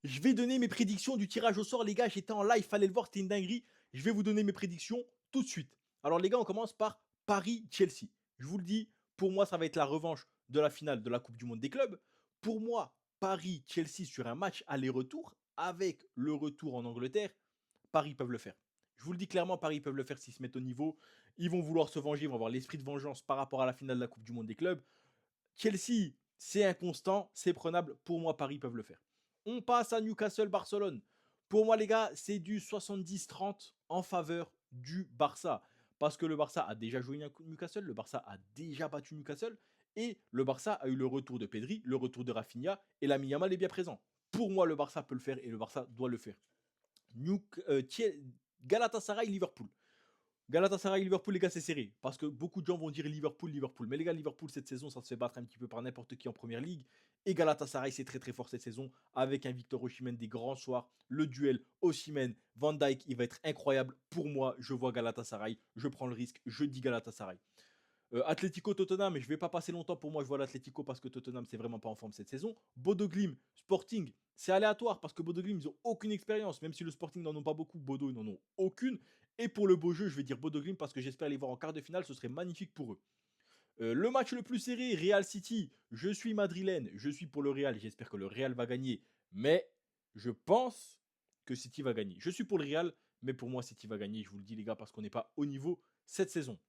Je vais donner mes prédictions du tirage au sort, les gars. J'étais en live, fallait le voir, c'était une dinguerie. Je vais vous donner mes prédictions tout de suite. Alors, les gars, on commence par Paris-Chelsea. Je vous le dis, pour moi, ça va être la revanche de la finale de la Coupe du Monde des clubs. Pour moi, Paris-Chelsea sur un match aller-retour, avec le retour en Angleterre, Paris peuvent le faire. Je vous le dis clairement, Paris peuvent le faire s'ils se mettent au niveau. Ils vont vouloir se venger, ils vont avoir l'esprit de vengeance par rapport à la finale de la Coupe du Monde des clubs. Chelsea, c'est inconstant, c'est prenable. Pour moi, Paris peuvent le faire. On passe à Newcastle-Barcelone. Pour moi, les gars, c'est du 70-30 en faveur du Barça. Parce que le Barça a déjà joué Newcastle, le Barça a déjà battu Newcastle, et le Barça a eu le retour de Pedri, le retour de Rafinha, et Lamine Yamal est bien présent. Pour moi, le Barça peut le faire et le Barça doit le faire. Galatasaray-Liverpool. Galatasaray-Liverpool, les gars, c'est serré. Parce que beaucoup de gens vont dire Liverpool, Liverpool. Mais les gars, Liverpool, cette saison, ça se fait battre un petit peu par n'importe qui en première ligue. Et Galatasaray, c'est très très fort cette saison. Avec un Victor Osimhen des grands soirs. Le duel Osimhen, Van Dijk, il va être incroyable. Pour moi, je vois Galatasaray. Je prends le risque. Je dis Galatasaray. Atlético Tottenham, je vais pas passer longtemps pour moi, je vois l'Atlético parce que Tottenham c'est vraiment pas en forme cette saison. Bodo Glimt, Sporting, c'est aléatoire parce que Bodo Glimt ils ont aucune expérience, même si le Sporting n'en ont pas beaucoup, Bodo ils n'en ont aucune. Et pour le beau jeu, je vais dire Bodo Glimt parce que j'espère les voir en quart de finale, ce serait magnifique pour eux. Le match le plus serré, Real City, je suis madrilène, je suis pour le Real, j'espère que le Real va gagner, mais je pense que City va gagner. Je suis pour le Real, mais pour moi City va gagner, je vous le dis les gars, parce qu'on n'est pas au niveau cette saison.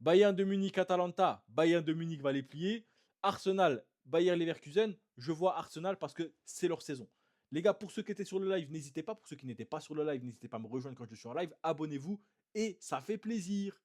Bayern de Munich, Atalanta, Bayern de Munich va les plier. Arsenal, Bayern Leverkusen, je vois Arsenal parce que c'est leur saison. Les gars, pour ceux qui étaient sur le live, n'hésitez pas. Pour ceux qui n'étaient pas sur le live, n'hésitez pas à me rejoindre quand je suis en live. Abonnez-vous et ça fait plaisir.